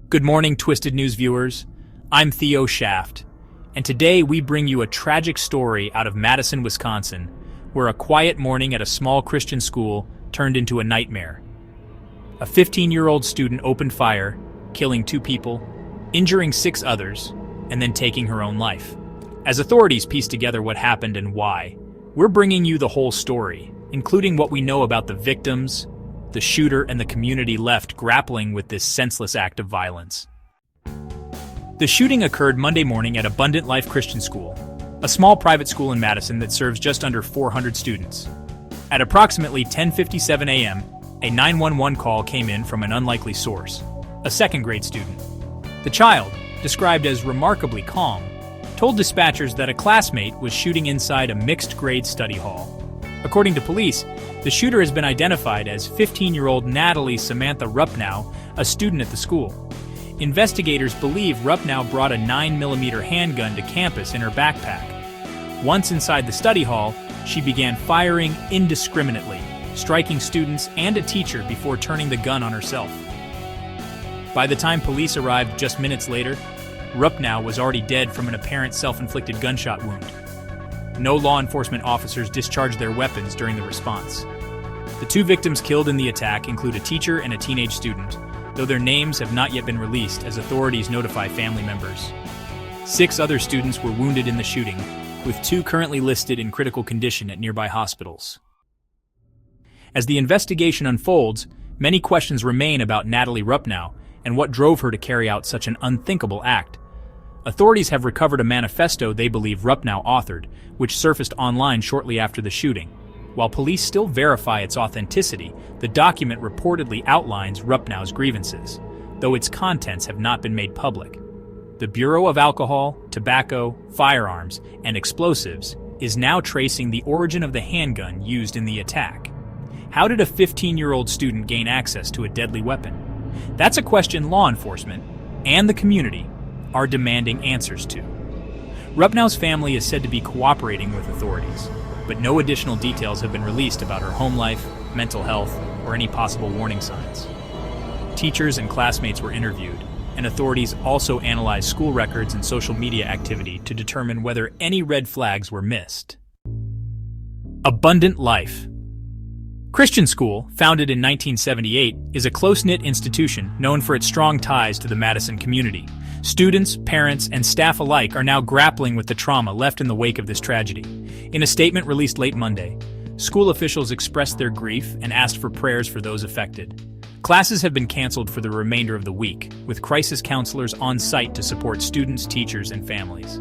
Good morning, Twisted News viewers. I'm Theo Shaft, and today we bring you a tragic story out of Madison, Wisconsin, where a quiet morning at a small Christian school turned into a nightmare. A 15-year-old student opened fire, killing 2 people, injuring 6 others, and then taking her own life. As authorities piece together what happened and why, we're bringing you the whole story, including what we know about the victims, the shooter, and the community left grappling with this senseless act of violence. The shooting occurred Monday morning at Abundant Life Christian School, a small private school in Madison that serves just under 400 students. At approximately 10:57 a.m., a 911 call came in from an unlikely source, a second-grade student. The child, described as remarkably calm, told dispatchers that a classmate was shooting inside a mixed-grade study hall. According to police, the shooter has been identified as 15-year-old Natalie Samantha Ruppnow, a student at the school. Investigators believe Ruppnow brought a 9mm handgun to campus in her backpack. Once inside the study hall, she began firing indiscriminately, striking students and a teacher before turning the gun on herself. By the time police arrived just minutes later, Ruppnow was already dead from an apparent self-inflicted gunshot wound. No law enforcement officers discharged their weapons during the response. The 2 victims killed in the attack include a teacher and a teenage student, though their names have not yet been released as authorities notify family members. 6 other students were wounded in the shooting, with 2 currently listed in critical condition at nearby hospitals. As the investigation unfolds, many questions remain about Natalie Ruppnow and what drove her to carry out such an unthinkable act. Authorities have recovered a manifesto they believe Ruppnow authored, which surfaced online shortly after the shooting. While police still verify its authenticity, the document reportedly outlines Ruppnow's grievances, though its contents have not been made public. The Bureau of Alcohol, Tobacco, Firearms, and Explosives is now tracing the origin of the handgun used in the attack. How did a 15-year-old student gain access to a deadly weapon? That's a question law enforcement and the community are demanding answers to. Ruppnow's family is said to be cooperating with authorities, but no additional details have been released about her home life, mental health, or any possible warning signs. Teachers and classmates were interviewed, and authorities also analyzed school records and social media activity to determine whether any red flags were missed. Abundant Life Christian School, founded in 1978, is a close-knit institution known for its strong ties to the Madison community. Students, parents, and staff alike are now grappling with the trauma left in the wake of this tragedy. In a statement released late Monday, school officials expressed their grief and asked for prayers for those affected. Classes have been canceled for the remainder of the week, with crisis counselors on site to support students, teachers, and families.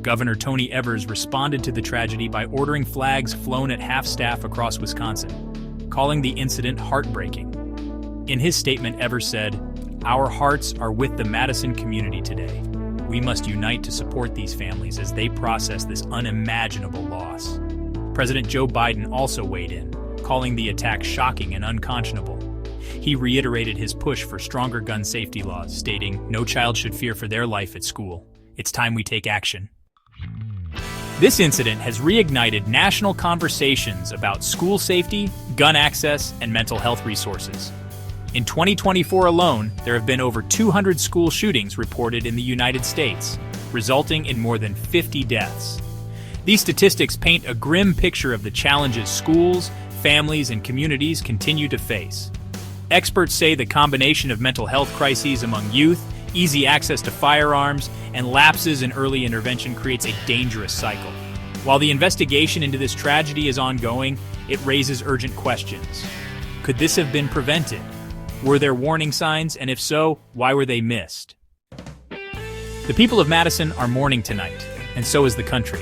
Governor Tony Evers responded to the tragedy by ordering flags flown at half-staff across Wisconsin, calling the incident heartbreaking. In his statement, Evers said, "Our hearts are with the Madison community today. We must unite to support these families as they process this unimaginable loss." President Joe Biden also weighed in, calling the attack shocking and unconscionable. He reiterated his push for stronger gun safety laws, stating, "No child should fear for their life at school. It's time we take action." This incident has reignited national conversations about school safety, gun access, and mental health resources. In 2024 alone, there have been over 200 school shootings reported in the United States, resulting in more than 50 deaths. These statistics paint a grim picture of the challenges schools, families, and communities continue to face. Experts say the combination of mental health crises among youth, easy access to firearms, and lapses in early intervention creates a dangerous cycle. While the investigation into this tragedy is ongoing, it raises urgent questions. Could this have been prevented? Were there warning signs, and if so, why were they missed? The people of Madison are mourning tonight, and so is the country.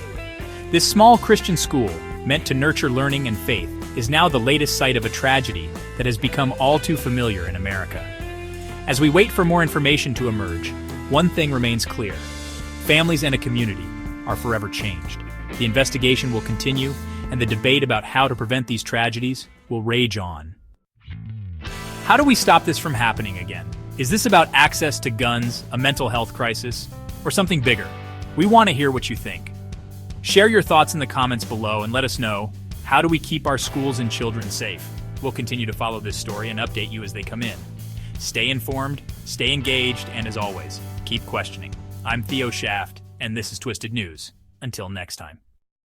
This small Christian school, meant to nurture learning and faith, is now the latest site of a tragedy that has become all too familiar in America. As we wait for more information to emerge, one thing remains clear. Families and a community are forever changed. The investigation will continue, and the debate about how to prevent these tragedies will rage on. How do we stop this from happening again? Is this about access to guns, a mental health crisis, or something bigger? We want to hear what you think. Share your thoughts in the comments below and let us know, how do we keep our schools and children safe? We'll continue to follow this story and update you as they come in. Stay informed, stay engaged, and as always, keep questioning. I'm Theo Shaft, and this is Twisted News. Until next time.